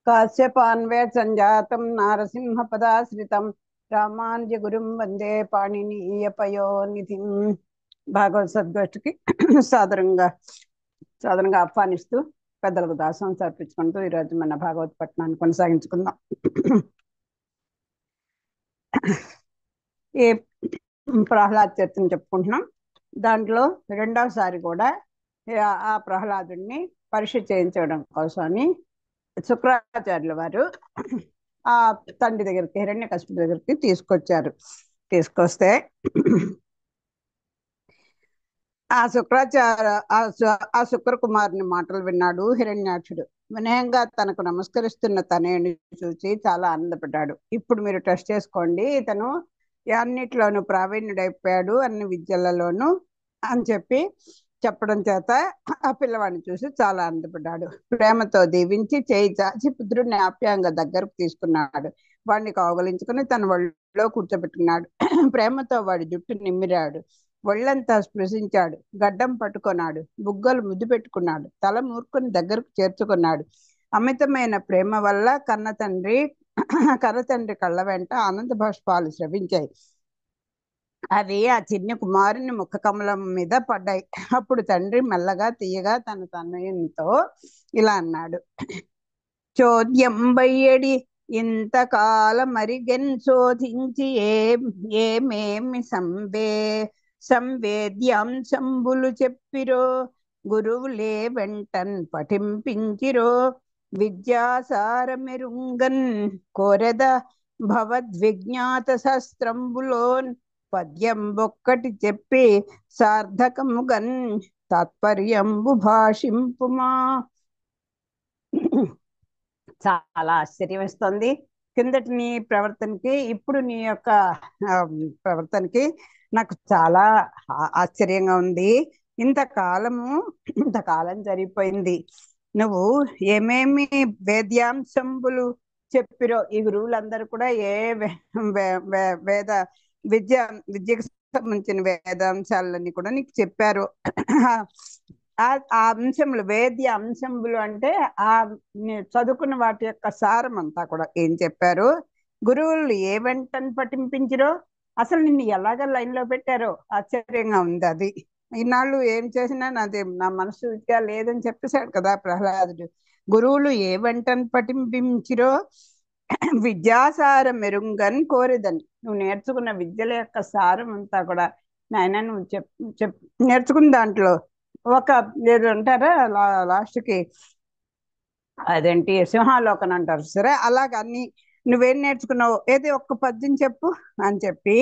కాశ్యపాన్వే సంజాతం నారసింహ పదాశ్రితం రామానుజ గురుం వందే పాణినీయ పయోనిధిం. భాగవత సద్గోష్ఠికి సాదరంగా సాదరంగా ఆహ్వానిస్తూ పెద్దలకు దాసం సమర్పించుకుంటూ ఈరోజు మన భాగవత పట్టణాన్ని కొనసాగించుకుందాం. ఈ ప్రహ్లాద్ చరిత్రను చెప్పుకుంటున్నాం. దాంట్లో రెండవసారి కూడా ఆ ప్రహ్లాదుడిని పరీక్ష చేయించడం కోసమని శుక్రాచార్యుల వారు ఆ తండ్రి దగ్గరికి, హిరణ్యకశిపుడి దగ్గరికి తీసుకొచ్చారు. తీసుకొస్తే ఆ శుక్ర కుమారుని మాటలు విన్నాడు హిరణ్యాక్షుడు. వినయంగా తనకు నమస్కరిస్తున్న తనయుని చూసి చాలా ఆనందపడ్డాడు. ఇప్పుడు మీరు టెస్ట్ చేసుకోండి, ఇతను అన్నిట్లోనూ ప్రావీణ్యుడైపోయాడు, అన్ని విద్యలలోనూ అని చెప్పడం చేత ఆ పిల్లవాడిని చూసి చాలా ఆనందపడ్డాడు. ప్రేమతో దీవించి చేయి చాచి పుత్రుడిని ఆప్యాయంగా దగ్గరకు తీసుకున్నాడు. వాడిని కౌగలించుకుని తన ఒళ్ళో కూర్చోబెట్టుకున్నాడు. ప్రేమతో వాడి జుట్టు నిమ్మిరాడు, ఒళ్ళంతా స్పృశించాడు, గడ్డం పట్టుకున్నాడు, బుగ్గలు ముద్దు పెట్టుకున్నాడు, తల మూర్ఖుని దగ్గరకు చేర్చుకున్నాడు. అమితమైన ప్రేమ వల్ల కన్నతండ్రి కళ్ళ వెంట ఆనంద బాష్పాలు స్రవించాయి. అవి ఆ చిన్న కుమారుని ముఖ కమలం మీద పడ్డాయి. అప్పుడు తండ్రి మెల్లగా తీయగా తన తనయునితో ఇలా అన్నాడు: చోద్యం బయ్యడి ఇంతకాల మరిగెన్ శోధించి ఏమేమి సంవేద్యాంశంబులు చెప్పిరో, గురువులే వెంటన్ పఠింపించిరో, విద్యాసారమెరుంగన్ కోరెద భవద్విజ్ఞాత శస్త్రంబులోన్ పద్యం ఒక్కటి చెప్పి సార్థకముగన్ తాత్పర్యంబు భాషింపుమా. చాలా ఆశ్చర్యం ఇస్తుంది. కిందటి నీ ప్రవర్తనకి ఇప్పుడు నీ యొక్క ప్రవర్తనకి నాకు చాలా ఆశ్చర్యంగా ఉంది. ఇంతకాలం జరిగిపోయింది. నువ్వు ఏమేమి వేద్యాంశంబులు చెప్పిరో, ఈ గురువులందరూ కూడా ఏ వేద విద్యకు సంబంధించిన వేదాంశాలన్నీ కూడా నీకు చెప్పారు. ఆ అంశములు, వేద్య అంశములు అంటే ఆ చదువుకున్న వాటి యొక్క సారం అంతా కూడా ఏం చెప్పారు, గురువులు ఏ వెంటని పఠింపించిరో, అసలు నిన్ను ఎలాగ లైన్లో పెట్టారో ఆశ్చర్యంగా ఉంది. అది ఈనాళ్ళు ఏం చేసినా నా మనసుగా లేదని చెప్పేశాడు కదా ప్రహ్లాదుడు. గురువులు ఏ వెంటని పఠింపించిరో విద్యాసారం మెరుంగన్ కోరిదని, నువ్వు నేర్చుకున్న విద్యల యొక్క సారం అంతా కూడా నాయన నువ్వు నేర్చుకున్న దాంట్లో ఒక ఏదో అంటారా లాస్ట్కి, అదేంటి సింహాలోకన్ అంటారు సరే, అలాగ అన్ని నువ్వేం నేర్చుకున్నావు, ఏది ఒక్క పద్యం చెప్పు అని చెప్పి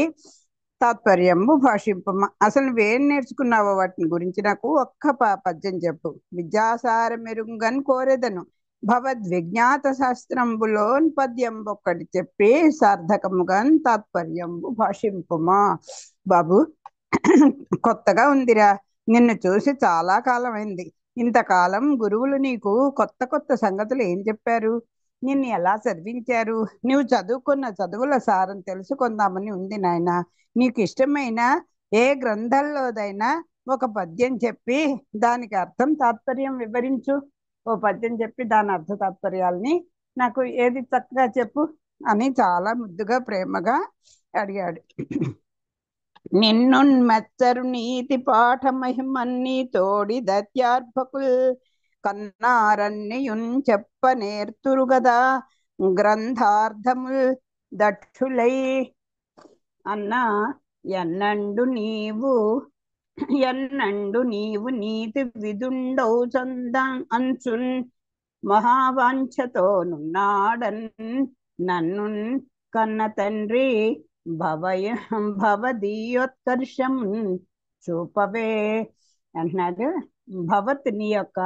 తాత్పర్యము భాషింపమ్మ. అసలు నువ్వేం నేర్చుకున్నావో వాటిని గురించి నాకు ఒక్క పద్యం చెప్పు. విద్యాసారం మెరుంగన్ కోరెదను భవద్విజ్ఞాత శాస్త్రంబులోన్ పద్యం ఒక్కటి చెప్పి సార్థకముగన్ తాత్పర్యంబు భాషింపుమా. బాబు, కొత్తగా ఉందిరా, నిన్ను చూసి చాలా కాలం అయింది. ఇంతకాలం గురువులు నీకు కొత్త కొత్త సంగతులు ఏం చెప్పారు, నిన్ను ఎలా చదివించారు, నువ్వు చదువుకున్న చదువుల సారం తెలుసుకుందామని ఉంది నాయన. నీకు ఇష్టమైన ఏ గ్రంథంలోదైనా ఒక పద్యం చెప్పి దానికి అర్థం తాత్పర్యం వివరించు. ఓ పద్యం చెప్పి దాని అర్థ తాత్పర్యాలని నాకు ఏది చక్కగా చెప్పు అని చాలా ముద్దుగా ప్రేమగా అడిగాడు. నిన్నున్మెత్తరు నీతి పాఠ మహిమన్ని తోడి దత్యార్భకుల్ కన్నారన్నియున్ చెప్ప నేర్తురు గదా గ్రంథార్థముల్ దక్షులై. అన్నా, ఎన్నండు నీవు నీతి విదుండౌ అంచున్ మహావాంఛతో నున్నాడన్ నన్నున్ కన్న తండ్రి భవదీయోత్కర్షం చూపవే అంటున్నాడు. భవత్ నీ యొక్క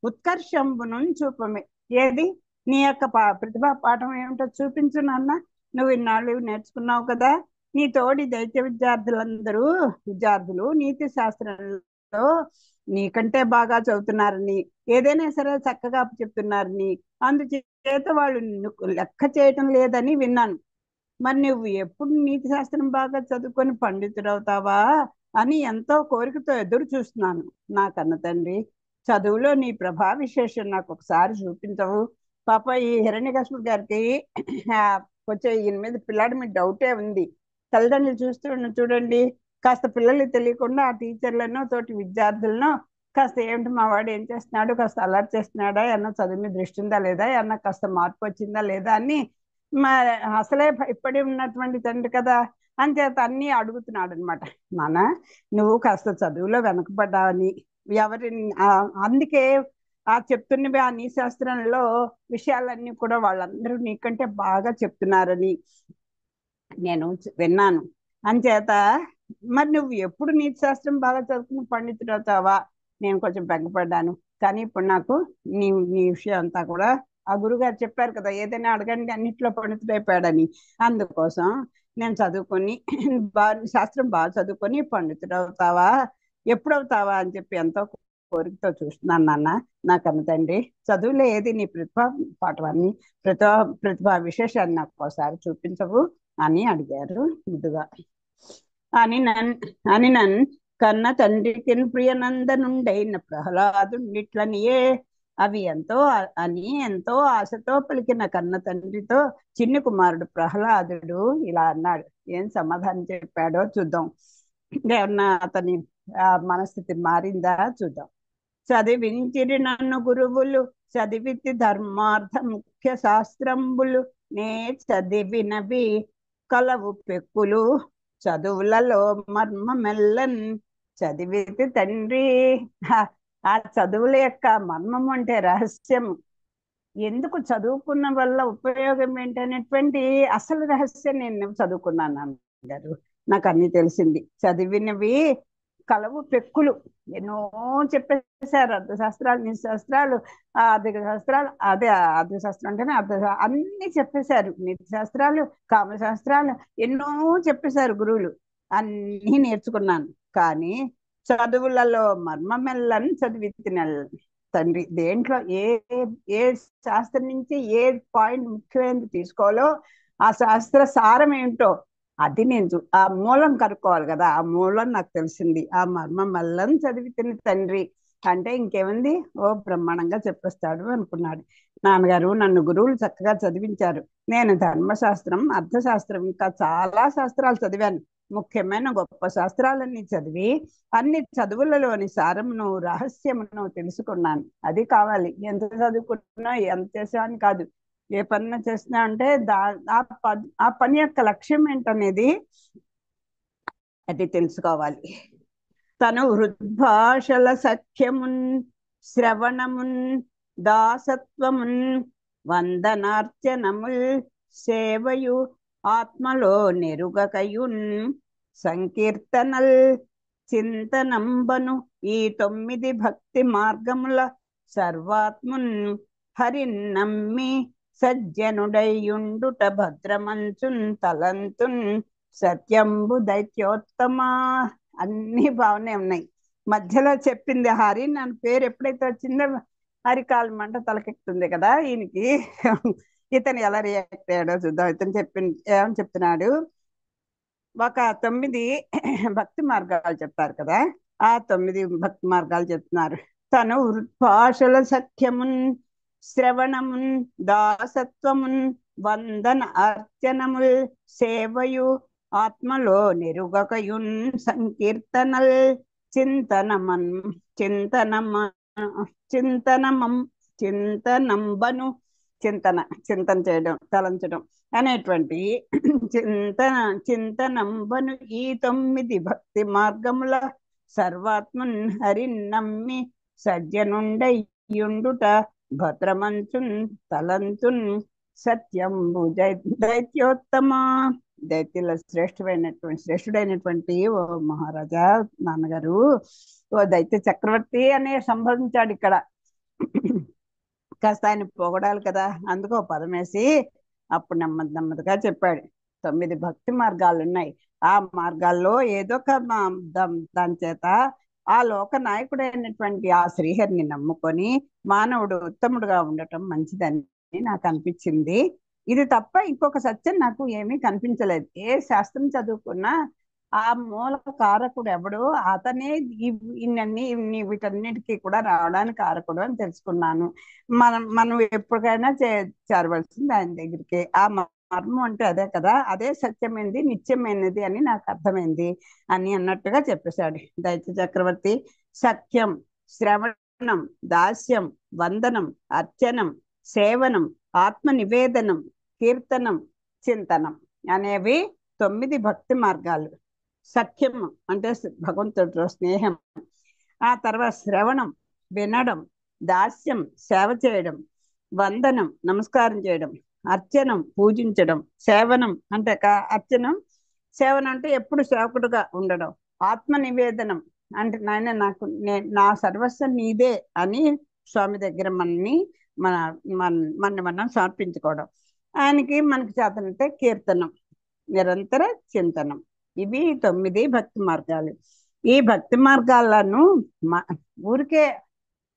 ఉత్కర్షంబును చూపమే, ఏది నీ యొక్క ప్రతిభా పాఠం ఏమిటో చూపించు నాన్న. నువ్వు ఇన్నాళ్ళు నేర్చుకున్నావు కదా, నీ తోడి దైత్య విద్యార్థులు నీతి శాస్త్రంలో నీకంటే బాగా చదువుతున్నారని, ఏదైనా సరే చక్కగా చెప్తున్నారని, అందుచేత వాళ్ళు లెక్క చేయటం లేదని విన్నాను. మరి నువ్వు ఎప్పుడు నీతి శాస్త్రం బాగా చదువుకొని పండితుడవుతావా అని ఎంతో కోరికతో ఎదురు చూస్తున్నాను. నా కన్న తండ్రి, చదువులో నీ ప్రభా విశేషం నాకు ఒకసారి చూపించవు పాప ఈ హిరణ్యకశిపుడు గారికి ఆ, కొంచెం ఈయన మీద పిల్లాడి మీద డౌటే ఉంది. తల్లిదండ్రులు చూడండి, కాస్త పిల్లలకి తెలియకుండా ఆ టీచర్లను తోటి విద్యార్థులను కాస్త ఏమిటి మా వాడు ఏం చేస్తున్నాడు, కాస్త అలర్ట్ చేస్తున్నాడా, ఏమన్నా చదువు మీద దృష్టి ఉందా లేదా, ఏమన్నా కాస్త మార్పు వచ్చిందా లేదా అని మా అసలే భయపడి ఉన్నటువంటి తండ్రి కదా, అంచేత అన్నీ అడుగుతున్నాడు అనమాట. నాన్న, నువ్వు కాస్త చదువులో వెనకబడ్డావని ఎవరి అందుకే ఆ చెప్తున్నవి ఆ నీ శాస్త్రంలో విషయాలన్నీ కూడా వాళ్ళందరూ నీకంటే బాగా చెప్తున్నారని నేను విన్నాను. అంచేత మరి నువ్వు ఎప్పుడు నీతి శాస్త్రం బాగా చదువుకుని పండితుడు అవుతావా, నేను కొంచెం బెంగపడ్డాను. కానీ ఇప్పుడు నాకు నీ నీ విషయం అంతా కూడా ఆ గురుగారు చెప్పారు కదా, ఏదైనా అడగండి అన్నిట్లో పండితుడైపోయాడని. అందుకోసం నేను చదువుకొని శాస్త్రం బాగా చదువుకొని పండితుడు అవుతావా, ఎప్పుడవుతావా అని చెప్పి ఎంతో కోరికతో చూస్తున్నాను నాన్న. నా కన్న తండ్రి, చదువులో ఏది నీ ప్రతిభా పాఠవాన్ని ప్రతిభా విశేషాన్ని నాకు ఒకసారి చూపించవు అని అడిగారు ముద్దుగా. అని నన్ కన్న తండ్రికి ప్రియనందనుండైన ప్రహ్లాదుండిట్లనియే అవి ఎంతో ఆశతో పలికిన కన్న తండ్రితో చిన్ని కుమారుడు ప్రహ్లాదుడు ఇలా అన్నాడు. ఏం సమాధానం చెప్పాడో చూద్దాం. ఏమన్నా అతని మనస్థితి మారిందా చూద్దాం. చదివించిరి నన్ను గురువులు చదివితి ధర్మార్థ ముఖ్య శాస్త్రంబులు, నే చదివినవి కలవు పెక్కులు చదువులలో మర్మమెల్లన్ చదివితి తండ్రి. ఆ చదువుల యొక్క మర్మం అంటే రహస్యం, ఎందుకు చదువుకున్న వల్ల ఉపయోగం ఏంటనేటువంటి అసలు రహస్యం నేను చదువుకున్నాను అన్నారు. నాకు అన్ని తెలిసింది. చదివినవి కలవు పెక్కులు ఎన్నో చెప్పేశారు. అర్థశాస్త్రాలు, నీ శాస్త్రాలు, ఆర్థిక శాస్త్రాలు, అదే ఆర్థిక శాస్త్రం అంటేనే అన్ని చెప్పేశారు. నీతి శాస్త్రాలు, కామశాస్త్రాలు ఎన్నో చెప్పేశారు గురువులు. అన్నీ నేర్చుకున్నాను. కానీ చదువులలో మర్మమెల్లని చదివి తండ్రి. దేంట్లో ఏ ఏ శాస్త్రం నుంచి ఏ పాయింట్ ముఖ్యమైనది తీసుకోవాలో, ఆ శాస్త్ర సారం ఏంటో అది నేను ఆ మూలం కనుక్కోవాలి కదా. ఆ మూలం నాకు తెలిసింది. ఆ మర్మం మల్లం చదివి తిని తండ్రి అంటే ఇంకేముంది, ఓ బ్రహ్మాండంగా చెప్పేస్తాడు అనుకున్నాడు. నాన్నగారు నన్ను గురువులు చక్కగా చదివించారు. నేను ధర్మశాస్త్రం, అర్థశాస్త్రం, ఇంకా చాలా శాస్త్రాలు చదివాను. ముఖ్యమైన గొప్ప శాస్త్రాలన్నీ చదివి అన్ని చదువులలోని సారమును, రహస్యమును తెలుసుకున్నాను. అది కావాలి. ఎంత చదువుకున్నా ఎంత చేసావని కాదు. ఏ పని చేసినా అంటే ఆ పని యొక్క లక్ష్యం ఏంటనేది అది తెలుసుకోవాలి. తను హృద్భాషల సఖ్యమున్ శ్రవణమున్ దాసత్వమున్ వందనార్చనముల్ సేవయు ఆత్మలో నెరుగకయున్ సంకీర్తనల్ చింతనంబను ఈ 9 భక్తి మార్గముల సర్వాత్మున్ హరిన్ నమ్మి సజ్జనుడైయుండుట భద్రమంచున్ తలంతున్ సత్యంబు దైత్యోత్తమా. అన్ని బాగానే ఉన్నాయి. మధ్యలో చెప్పింది హరి నన్ను పేరు ఎప్పుడైతే వచ్చిందో హరికాల మంట తలకెక్కుతుంది కదా ఈయనకి. ఇతను ఎలా రియాక్ట్ అయ్యాడో చూద్దాం. ఇతను ఏమని చెప్తున్నాడు, ఒక 9 భక్తి మార్గాలు చెప్పారు కదా, ఆ 9 భక్తి మార్గాలు చెప్తున్నారు. తను వృద్భాషల సఖ్యమున్ శ్రవణమున్ దాసత్వమున్ వందన అర్చనముల్ సేవయు ఆత్మలో నెరుగకయున్ సంకీర్తనల్ చింతనమన్ చింతనమ చింతనమం చింతనంబను చింతన చేయడం, తలంచడం అనేటువంటి చింతనంబను ఈ 9 భక్తి మార్గముల సర్వాత్మన్ హరిన్ నమ్మి సజ్జనుండయుండుట భద్రమంచున్ తలంతున్ సత్యంబు దైత్యోత్తమ. దైత్యుల శ్రేష్ఠుడైనటువంటి ఓ మహారాజా, నాన్నగారు, ఓ దైత్య చక్రవర్తి అనే సంబోధించాడు ఇక్కడ. కాస్త ఆయన పొగడాలి కదా, అందుకో పదం వేసి అప్పుడు నెమ్మదిగా చెప్పాడు. 9 భక్తి మార్గాలు ఉన్నాయి. ఆ మార్గాల్లో ఏదో ఒక దాని చేత ఆ లోక నాయకుడైనటువంటి ఆ శ్రీహరిని నమ్ముకొని మానవుడు ఉత్తముడుగా ఉండటం మంచిదని నాకు అనిపించింది. ఇది తప్ప ఇంకొక సత్యం నాకు ఏమీ కనిపించలేదు. ఏ శాస్త్రం చదువుకున్నా ఆ మూల కారకుడు ఎవడు, అతనే ఇన్ని వీటన్నిటికీ కూడా రావడానికి కారకుడు అని తెలుసుకున్నాను. మనం ఎప్పటికైనా చేరవలసింది ఆయన దగ్గరికి. ఆ మర్మం అంటే అదే కదా, అదే సత్యమైనది నిత్యమైనది అని నాకు అర్థమైంది అని అన్నట్టుగా చెప్పేశాడు దైత్య చక్రవర్తి. సత్యం, శ్రవణం, దాస్యం, వందనం, అర్చనం, సేవనం, ఆత్మ నివేదనం, కీర్తనం, చింతనం అనేవి 9 భక్తి మార్గాలు. సఖ్యం అంటే భగవంతుడితో స్నేహం, ఆ తర్వాత శ్రవణం వినడం, దాస్యం సేవ చేయడం, వందనం నమస్కారం చేయడం, అర్చనం పూజించడం, సేవనం అంటే అర్చనం, సేవనం అంటే ఎప్పుడు సేవకుడుగా ఉండడం, ఆత్మ నివేదనం అంటే నాయన నా సర్వస్వం నీదే అని స్వామి దగ్గర మన మనం సమర్పించుకోవడం, ఆయనకి మనకి చేతనంటే కీర్తనం, నిరంతర చింతనం. ఇవి 9 భక్తి మార్గాలు. ఈ భక్తి మార్గాలను ఊరికే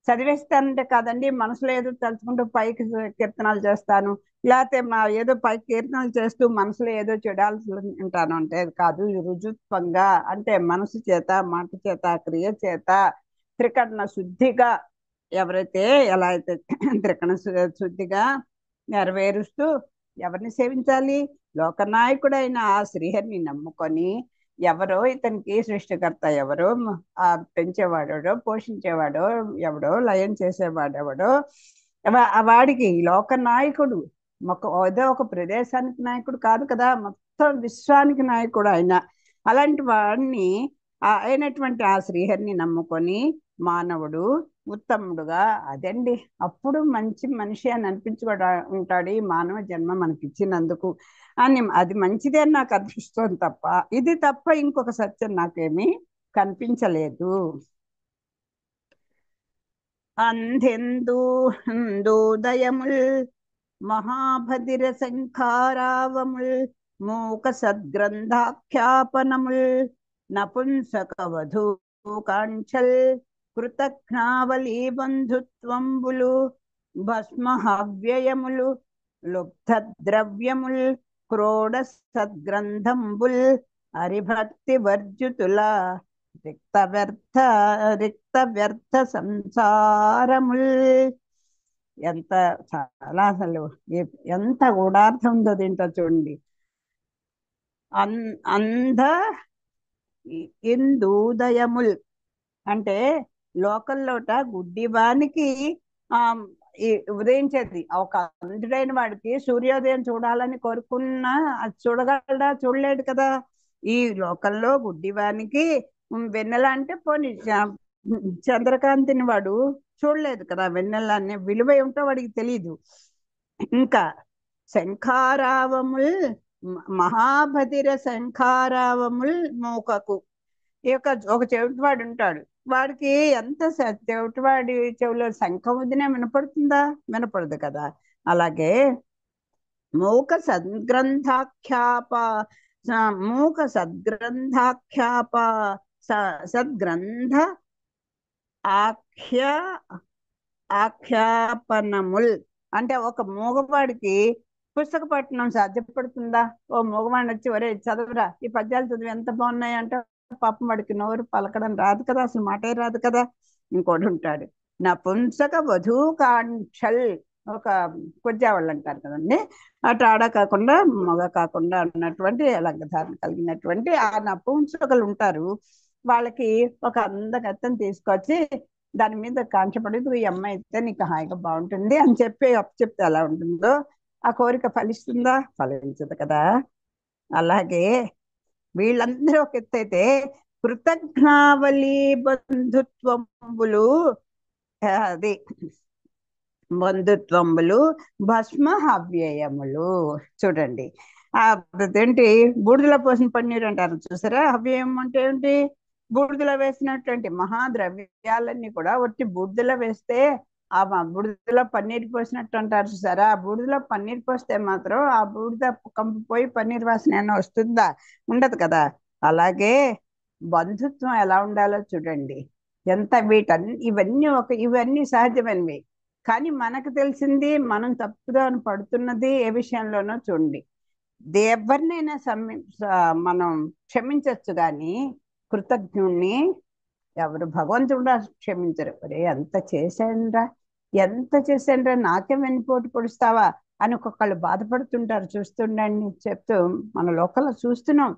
చదివేస్తానంటే కాదండి, మనసులో ఏదో తలుచుకుంటూ పైకి కీర్తనాలు చేస్తాను, లేకపోతే ఏదో పైకి కీర్తనలు చేస్తూ మనసులో ఏదో చెడాల్సి ఉంటాను అంటే కాదు. రుజుత్వంగా అంటే మనసు చేత, మాట చేత, క్రియ చేత త్రికరణ శుద్ధిగా ఎవరైతే ఎలా అయితే త్రికరణ శుద్ధిగా నెరవేరుస్తూ ఎవరిని సేవించాలి? లోకనాయకుడైన ఆ శ్రీహరిని నమ్ముకొని, ఎవరో ఇతనికి సృష్టికర్త ఎవరో, ఆ పెంచేవాడో పోషించేవాడో ఎవడో, లయం చేసేవాడెవడో, వాడికి లోక నాయకుడు, ఏదో ఒక ప్రదేశానికి నాయకుడు కాదు కదా, మొత్తం విశ్వానికి నాయకుడు ఆయన. అలాంటి వాడిని అయినటువంటి ఆ శ్రీహరిని నమ్ముకొని మానవుడు ఉత్తముడుగా, అదండి అప్పుడు మంచి మనిషి అని అనిపించుకోవడా ఉంటాడు ఈ మానవ జన్మ మనకి ఇచ్చినందుకు అని. అది మంచిదే అని నాకు అనిపిస్తుంది తప్ప, ఇది తప్ప ఇంకొక సత్యం నాకేమీ కనిపించలేదు. అంధెందు దయముల్ మహాభదిర శంఖారావముల్ మూక సద్గ్రంథాఖ్యాపనముల్ నపుంసక వధూ కాంక్షల్ కృతజ్ఞావళీ బంధుత్వంబులు భస్మహవ్యయములు లుబ్ధ ద్రవ్యముల్ క్రోడ సద్గ్రంథంబుల్ హరిభక్తి వర్జుతుల రిక్త వ్యర్థ సంసారముల్. ఎంత చాలా అసలు ఎంత గూఢార్థం ఉందో దీంట్లో చూడండి. అంధ ఇందూదయముల్ అంటే లోకల్లోట గుడ్డివానికి ఆ ఉదయించేది. ఒక అంధుడైన వాడికి సూర్యోదయం చూడాలని కోరుకున్నా అది చూడగలడా? చూడలేడు కదా. ఈ లోకంలో గుడ్డివానికి వెన్నెల అంటే పోనీ చంద్రకాంతిని వాడు చూడలేదు కదా, వెన్నెల అనే విలువ ఏమిటో వాడికి తెలియదు. ఇంకా శంఖారావముల్ మహాభదిర శంఖారావముల్ మూకకు, ఈ యొక్క ఒక చెవిటివాడు ఉంటాడు, వాడికి ఎంత చెవిటివాడి చెవిలో శంఖం వదిన వినపడుతుందా? వినపడదు కదా. అలాగే మూక సద్గ్రంథాఖ్యాప మూక సద్గ్రంథాఖ్యాప సద్గ్రంథ ఆఖ్య ఆఖ్యాపనముల్ అంటే ఒక మూగవాడికి పుస్తక పఠనం సాధ్యపడుతుందా? ఓ మూగవాడిని వచ్చి ఒరే చదవరా, ఈ పద్యాలు చదివి ఎంత బాగున్నాయి అంటే పాపం వాడికి నోరు పలకడం రాదు కదా, అసలు మాటే రాదు కదా. ఇంకోటి ఉంటాడు నపుంసక వధూకాంక్షల్, ఒక కొద్దివాళ్ళు అంటారు కదండి, అటు ఆడ కాకుండా మగ కాకుండా ఉన్నటువంటి లంగధారణ కలిగినటువంటి ఆ నపుంసకులు ఉంటారు. వాళ్ళకి ఒక అందగత్తెను తీసుకొచ్చి దాని మీద కాంక్షపడి, ఈ అమ్మాయి అయితే నీకు హాయిగా బాగుంటుంది అని చెప్పి చెప్తే ఎలా ఉంటుందో, ఆ కోరిక ఫలిస్తుందా? ఫలించదు కదా. అలాగే వీళ్ళందరూ ఒక ఎత్తు అయితే కృతజ్ఞావళి బంధుత్వములు, అది బంధుత్వములు భస్మ హవ్యయములు. చూడండి, ఏంటి బూడిదలో పోసిన పన్నీరు అంటారు చూసారా. హవ్యయం అంటే ఏంటి? బూడిదలో వేసినటువంటి మహాద్రవ్యాలన్నీ కూడా ఒట్టి బూడిదలో వేస్తే ఆ బూడిదలో పన్నీరు పోసినట్టు అంటారు చూసారా. ఆ బూడిదలో పన్నీరు పోస్తే మాత్రం ఆ బూడిద కంపిపోయి పన్నీర్ వాసన ఏమైనా వస్తుందా? ఉండదు కదా. అలాగే బంధుత్వం ఎలా ఉండాలో చూడండి. ఎంత ఇవన్నీ సహజమైనవి, కానీ మనకు తెలిసింది మనం తప్పుగా పడుతున్నది ఏ విషయంలోనో చూడండి. ఎవరినైనా మనం క్షమించవచ్చు కానీ కృతజ్ఞుణ్ణి ఎవరు భగవంతుడు కూడా క్షమించరు. ఒరే ఎంత చేశానురా, ఎంత చేశానురా, నాకే వెన్నుపోటు పొడుస్తావా అని ఒక్కొక్కళ్ళు బాధపడుతుంటారు. చూస్తుండండి, చెప్తూ మన లోకంలో చూస్తున్నాం.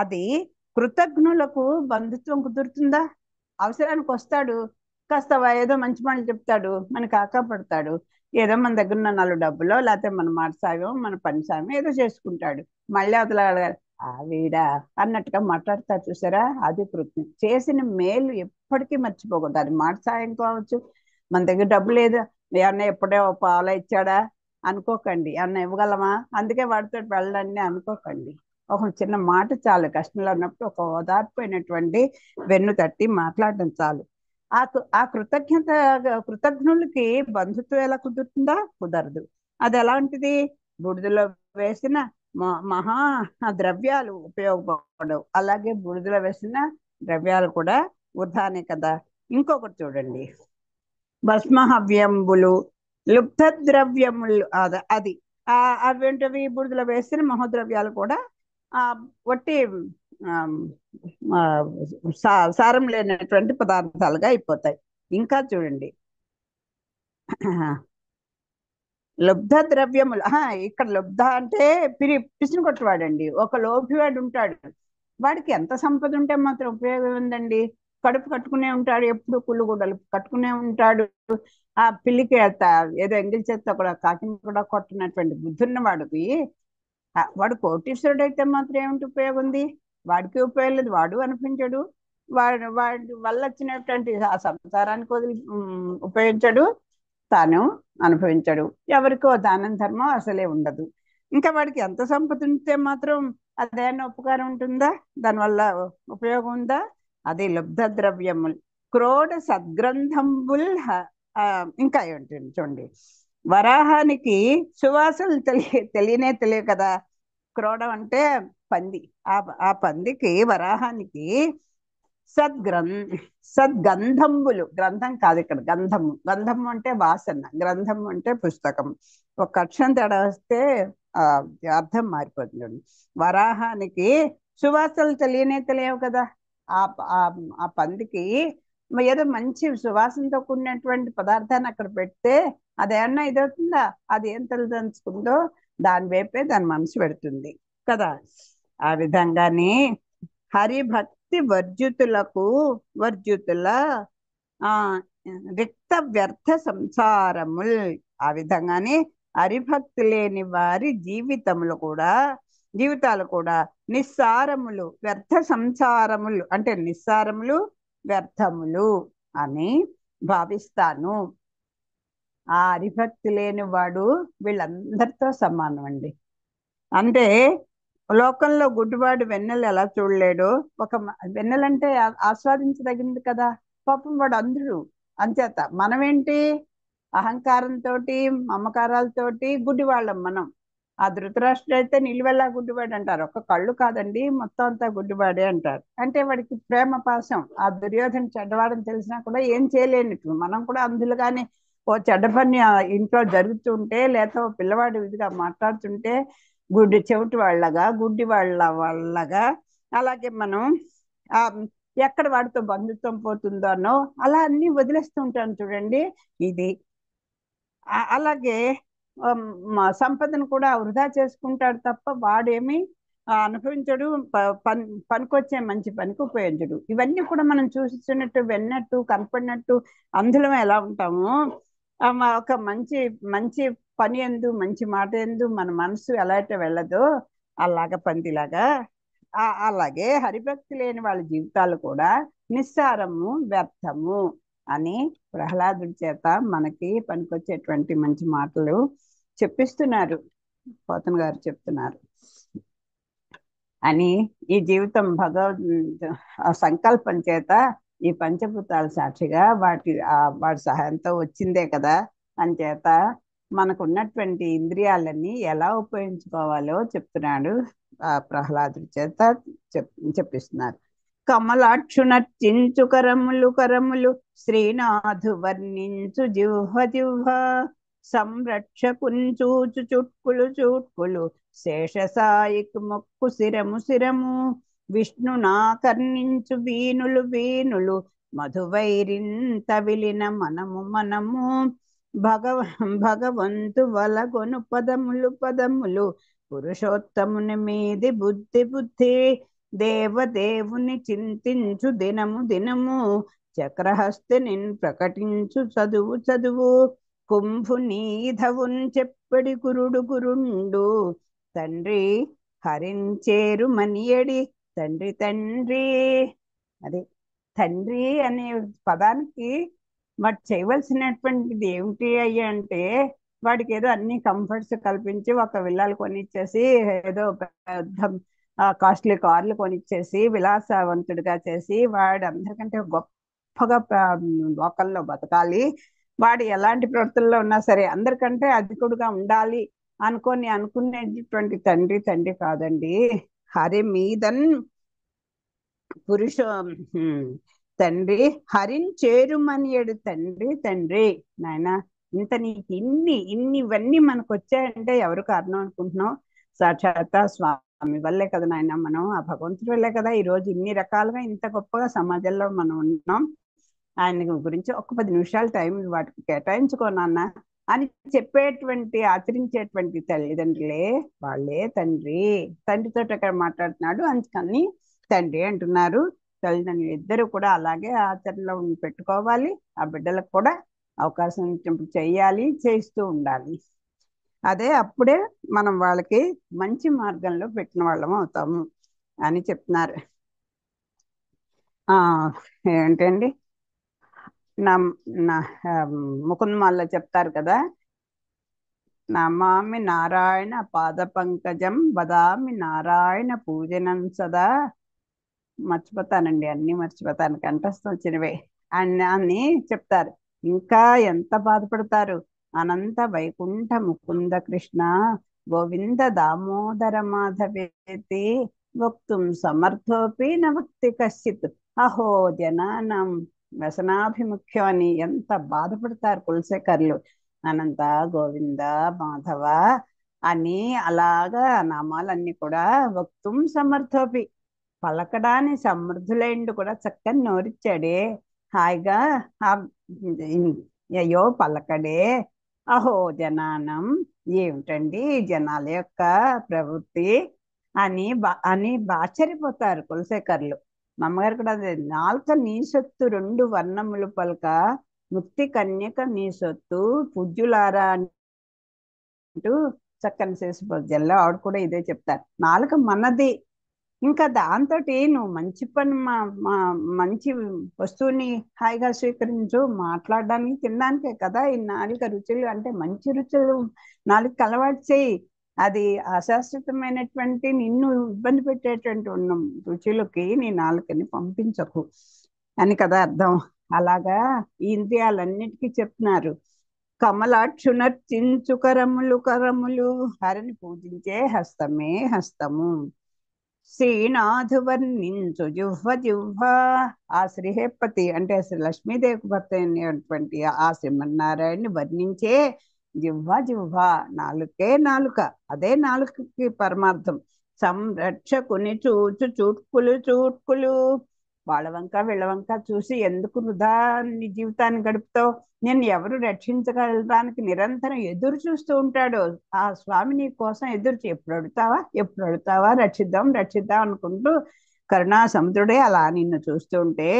అది కృతజ్ఞులకు బంధుత్వం కుదురుతుందా? అవసరానికి వస్తాడు, కాస్త ఏదో మంచి మాటలు చెప్తాడు, మనకి ఆకాపడతాడు, ఏదో మన దగ్గర ఉన్న 4 డబ్బులో లేకపోతే మన మాట సాయం మన పని సాయం ఏదో చేసుకుంటాడు. మళ్ళీ అతలా వీడా అన్నట్టుగా మాట్లాడతారు. చూసారా, అది కృత్యం. చేసిన మేలు ఎప్పటికీ మర్చిపోకూడదు. అది మాట సాయం కావచ్చు, మన దగ్గర డబ్బు లేదు, ఏమన్నా ఎప్పుడే పావులా ఇచ్చాడా అనుకోకండి, ఏమన్నా ఇవ్వగలమా అందుకే వాడితో వెళ్ళండి అనుకోకండి. ఒక చిన్న మాట చాలు, కష్టంలో ఉన్నప్పుడు ఒక ఓదార్పైనటువంటి వెన్ను తట్టి మాట్లాడడం చాలు. ఆ కృతజ్ఞులకి బంధుత్వం ఎలా కుదురుతుందా? కుదరదు. అది ఎలాంటిది? బూడిదలో వేసిన మహా ద్రవ్యాలు ఉపయోగపడవు, అలాగే బూడిదలో వేసిన ద్రవ్యాలు కూడా వృధానే కదా. ఇంకొకటి చూడండి, భస్మహవ్యంబులు లుబ్ధ ద్రవ్యములు, అది అవేంటవి? బూడిదలో వేసిన మహోద్రవ్యాలు కూడా ఆ వట్టి సారం లేనటువంటి పదార్థాలుగా అయిపోతాయి. ఇంకా చూడండి, లుబ్ధ ద్రవ్యములు. ఇక్కడ లుబ్ధ అంటే పిసిని కొట్టువాడండి, ఒక లోభివాడు ఉంటాడు. వాడికి ఎంత సంపద ఉంటే మాత్రం ఉపయోగం ఉందండి? కడుపు కట్టుకునే ఉంటాడు, ఎప్పుడు కుళ్ళు గుడ్డలు కట్టుకునే ఉంటాడు. ఆ పిల్లికి ఏదో ఎంగిల్ చేత్తో కూడా కాకిని కూడా కొట్టినటువంటి బుద్ధున్న వాడికి, వాడు కోటీశ్వరుడు అయితే మాత్రం ఏమిటి ఉపయోగం ఉంది? వాడికి ఉపయోగం లేదు, వాడు అనిపించడు, వాడి వల్ల వచ్చినటువంటి ఆ సంసారానికి వదిలి ఉపయోగించడు, తాను అనుభవించడు, ఎవరికో దానం ధర్మం అసలే ఉండదు. ఇంకా వాడికి ఎంత సంపద ఉంటే మాత్రం అదేనా ఉపకారం ఉంటుందా? దానివల్ల ఉపయోగం ఉందా? అది లుబ్ధ ద్రవ్యములు క్రోడ సద్గ్రంథంబుల్. ఇంకా ఏంటండి చూడండి, వరాహానికి సువాసనలు తెలియనే తెలియదు కదా. క్రోడం అంటే పంది. ఆ పందికి, వరాహానికి సద్గంధంబులు, గ్రంథం కాదు ఇక్కడ, గంధము. గంధము అంటే వాసన, గ్రంథము అంటే పుస్తకం. ఒక అక్షరం తేడా వస్తే ఆ అర్థం మారిపోతుంది. వరాహానికి సువాసనలు తెలియవు కదా. ఆ ఆ పందికి ఏదో మంచి సువాసనతో కూడినటువంటి పదార్థాన్ని అక్కడ పెడితే అదేమన్నా ఇదవుతుందా? అది ఏం తలదంచుకుందో దాని వైపే దాని మనసు పెడుతుంది కదా. ఆ విధంగానే హరిభక్తి వర్జుతుల ఆ రిక్త వ్యర్థ సంసారముల్. ఆ విధంగానే హరిభక్తి లేని వారి జీవితాలు కూడా నిస్సారములు, వ్యర్థ సంసారములు అంటే నిస్సారములు, వ్యర్థములు అని భావిస్తాను. ఆ హరిభక్తి లేని వాడు వీళ్ళందరితో సమానం అండి. అంటే లోకంలో గుడ్డివాడు వెన్నెలు ఎలా చూడలేడు, ఒక వెన్నెలంటే ఆస్వాదించదగింది కదా. పాపం వాడు అంధుడు. అంచేత మనమేంటి, అహంకారంతో మమకారాలతోటి గుడ్డివాళ్ళం మనం. ఆ ధృతరాష్ట్రుడు అయితే నిలువెల్లా గుడ్డివాడు అంటారు, ఒక కళ్ళు కాదండి మొత్తం అంతా గుడ్డివాడే అంటారు. అంటే వాడికి ప్రేమ పాశం. ఆ దుర్యోధన చెడ్డవాడని తెలిసినా కూడా ఏం చేయలేనట్టు. మనం కూడా అందులుగానే ఓ చెడ్డ పని ఇంట్లో జరుగుతుంటే, లేకపోతే ఓ పిల్లవాడు ఇదిగా మాట్లాడుతుంటే చెవిటి గుడ్డి వాళ్ళగా అలాగే మనం ఆ ఎక్కడ వాడితో బంధుత్వం పోతుందో అనో అలా అన్ని వదిలేస్తూ ఉంటాను చూడండి. ఇది అలాగే సంపదను కూడా వృధా చేసుకుంటాడు తప్ప వాడేమి అనుభవించడు, పనికొచ్చే మంచి పనికి ఉపయోగించడు. ఇవన్నీ కూడా మనం చూసినట్టు, విన్నట్టు, కనపడినట్టు అందులో ఎలా ఉంటామో ఒక మంచి మంచి పని ఎందు, మంచి మాట ఎందు మన మనసు ఎలా అయితే వెళ్ళదో అలాగా పందిలాగా అలాగే హరిభక్తి లేని వాళ్ళ జీవితాలు కూడా నిస్సారము, వ్యర్థము అని ప్రహ్లాదుడి చేత మనకి పనికొచ్చేటువంటి మంచి మాటలు చెప్పిస్తున్నారు, పోతన గారు చెప్తున్నారు. అని ఈ జీవితం సంకల్పం చేత ఈ పంచభూతాల సాక్షిగా వాటి సహాయంతో వచ్చిందే కదా. అని చేత మనకు ఉన్నటువంటి ఇంద్రియాలన్నీ ఎలా ఉపయోగించుకోవాలో చెప్తున్నాడు ప్రహ్లాదుడి చేత చెప్పిస్తున్నారు. కమలాక్షునర్చించు కరములు శ్రీనాథు వర్ణించు జిహ్వ సంరక్షకుని చూచు చుట్కులు శేషసాయికు మొక్కు శిరము శిరము. విష్ణునా కర్ణించు వీణులు వీణులు. మధువైరింత విలిన మనము మనము. భగవ భగవంతు వలగొను పదములు పదములు. పురుషోత్తముని మీది బుద్ధి బుద్ధి. దేవదేవుని చింతించు దినము దినము. చక్రహస్తిని ప్రకటించు చదువు చదువు. కుంభునీధవున్ చెప్పడి గురుడు గురుండు. తండ్రి హరించేరు మనియడి. తండ్రి తండ్రి. అది తండ్రి అనే పదానికి వాడు చేయవలసినటువంటిది ఏమిటి అయ్యా అంటే, వాడికి ఏదో అన్ని కంఫర్ట్స్ కల్పించి ఒక విల్లాలు కొనిచ్చేసి, ఏదో పెద్ద కాస్ట్లీ కార్లు కొనిచ్చేసి విలాసవంతుడిగా చేసి వాడు అందరికంటే గొప్పగా లోకల్లో బతకాలి, వాడు ఎలాంటి ప్రవృత్తుల్లో ఉన్నా సరే అందరికంటే అధికుడుగా ఉండాలి అనుకునేటువంటి తండ్రి తండ్రి కాదండి. హరి మీదన్ పురుష తండ్రి హరించేరుమనియడు. తండ్రి తండ్రి. నాయన ఇంత నీకు ఇవన్నీ మనకు వచ్చాయంటే ఎవరు కారణం అనుకుంటున్నావు? సాక్షాత్ స్వామి వల్లే కదా నాయన. మనం ఆ భగవంతుడి వల్లే కదా ఈరోజు ఇన్ని రకాలుగా ఇంత గొప్పగా సమాజంలో మనం ఉన్నాం. ఆయన గురించి ఒక 10 నిమిషాల టైం వాటికి కేటాయించుకోనన్న అని చెప్పేటువంటి ఆచరించేటువంటి తల్లిదండ్రులే వాళ్ళే తండ్రి. తండ్రితో అక్కడ మాట్లాడుతున్నాడు అందుకని తండ్రి అంటున్నారు. తల్లిదండ్రులు ఇద్దరు కూడా అలాగే ఆచరణలో పెట్టుకోవాలి. ఆ బిడ్డలకు కూడా అవకాశం ఇచ్చినప్పుడు చెయ్యాలి, చేస్తూ ఉండాలి. అదే అప్పుడే మనం వాళ్ళకి మంచి మార్గంలో పెట్టిన వాళ్ళం అవుతాము అని చెప్తున్నారు. ఏంటండి నా ముకుందమాల్లో చెప్తారు కదా, నమామి నారాయణ పాద పంకజం వదామి నారాయణ పూజనం సదా. మర్చిపోతానండి, అన్ని మర్చిపోతాను, కంఠస్థం వచ్చినవే అని చెప్తారు. ఇంకా ఎంత బాధపడతారు. అనంత వైకుంఠ ముకుంద కృష్ణ గోవింద దామోదర మాధవేతి వక్తుం సమర్థోపి నవక్తి కశ్చిత్ అహో జనానం వ్యసనాభిముఖ్యం అని ఎంత బాధపడతారు కులశేఖర్లు. అనంత గోవింద మాధవ అని అలాగా నామాలన్నీ కూడా వక్తుం సమర్థోపి పలకడాన్ని సమర్థులైండు కూడా చక్కని నోరిచ్చాడే. హాయిగా అయ్యో పలకడే. అహో జనానం ఏమిటండి జనాల యొక్క ప్రవృత్తి అని ఆశ్చర్యపోతారు కులశేఖర్లు. మా అమ్మగారు కూడా అదే, నాలుక నీ సొత్తు 2 వర్ణములు పలక ముక్తి కన్యక నీ సొత్తు పూజ్యులారా అంటూ చక్కని శేషపద్యంలో ఆవిడ కూడా ఇదే చెప్తారు. నాలుక మనది, ఇంకా దాంతో నువ్వు మంచి పని మంచి వస్తువుని హాయిగా స్వీకరించు. మాట్లాడడానికి తినడానికే కదా ఈ నాలుక రుచులు, అంటే మంచి రుచులు నాలుగు అలవాటు చేయి. అది అశాశ్వతమైనటువంటి నిన్ను ఇబ్బంది పెట్టేటువంటి ఉన్న రుచులకి నీ నాలుకని పంపించకు అని కదా అర్థం. అలాగా ఈ ఇంద్రియాలన్నిటికీ చెప్తున్నారు. కమలాక్షునర్చించు కరములు కరములు. హరిని పూజించే హస్తమే హస్తము. శ్రీనాథు వర్ణించు జిహ్వ జిహ్వ. ఆ శ్రీహేపతి అంటే లక్ష్మీదేవి భర్త అయినటువంటి ఆ శ్రీమన్నారాయణని వర్ణించే జిహ్వ జిహ్వ. నాలుకే నాలుక, అదే నాలుకకి పరమార్థం. సంరక్షకుని చూచు చూట్కులు చూట్కులు. వాళ్ళ వంక వీళ్ళ వంక చూసి ఎందుకు వృధా నీ జీవితాన్ని గడుపుతావు, నేను ఎవరు రక్షించగలడానికి నిరంతరం ఎదురు చూస్తూ ఉంటాడు ఆ స్వామి. నీ కోసం ఎప్పుడు అడుగుతావా రక్షిద్దాం అనుకుంటూ కరుణా సముద్రుడే అలా నిన్ను చూస్తూ ఉంటే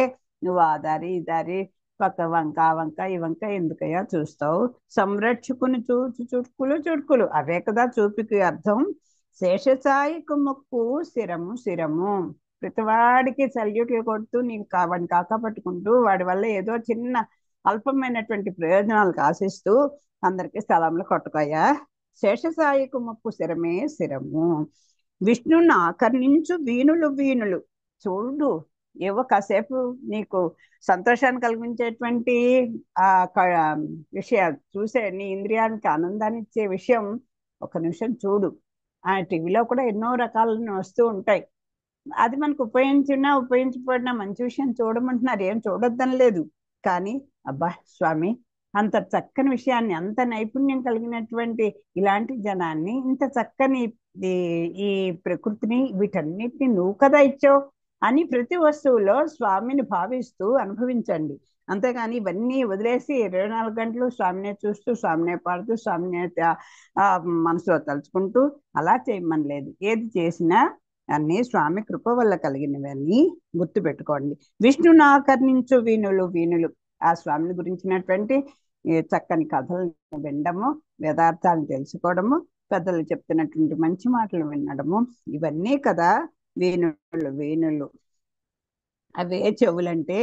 నువ్వు ఆ దారి ఈ దారి పక్క వంక ఆ వంక ఈ వంక ఎందుకయ్యా చూస్తావు? సంరక్షకుని చూచు చుట్కులు చుట్కులు, అవే కదా చూపుకి అర్థం. శేషసాయికు మొక్కు శిరము శిరము. ప్రతివాడికి సల్యూట్లు కొడుతూ నీకు వాడిని కాకపట్టుకుంటూ వాడి వల్ల ఏదో చిన్న అల్పమైనటువంటి ప్రయోజనాలకు ఆశిస్తూ అందరికీ స్థలంలో కొట్టుకోయా. శేషసాయికు మొక్కు శిరమే శిరము. విష్ణుని ఆకర్ణించు వీణులు వీణులు. చూడు, ఏవో కాసేపు నీకు సంతోషాన్ని కలిగించేటువంటి ఆ విషయాలు చూసే నీ ఇంద్రియానికి ఆనందాన్ని ఇచ్చే విషయం ఒక నిమిషం చూడు. ఆ టీవీలో కూడా ఎన్నో రకాలను వస్తూ ఉంటాయి. అది మనకు ఉపయోగించకపోయినా మంచి విషయం చూడమంటున్నారు, ఏం చూడొద్దని లేదు. కానీ అబ్బా స్వామి, అంత చక్కని విషయాన్ని, అంత నైపుణ్యం కలిగినటువంటి ఇలాంటి జనాన్ని ఇంత చక్కని ఈ ఈ ప్రకృతిని వీటన్నిటిని నువ్వు కదా ఇచ్చావు అని ప్రతి వస్తువులో స్వామిని భావిస్తూ అనుభవించండి. అంతేగాని ఇవన్నీ వదిలేసి 24 గంటలు స్వామినే చూస్తూ స్వామినే పాడుతూ స్వామినే మనసులో తలుచుకుంటూ అలా చేయమనలేదు. ఏది చేసినా అన్నీ స్వామి కృప వల్ల కలిగినవన్నీ గుర్తు పెట్టుకోండి. విష్ణుని ఆకర్ణించు వీణులు వీణులు, ఆ స్వామిని గురించినటువంటి చక్కని కథలను వినడము, యథార్థాలను తెలుసుకోవడము, పెద్దలు చెప్తున్నటువంటి మంచి మాటలు వినడము, ఇవన్నీ కదా వీణులు వీణులు. అవే చెవులంటే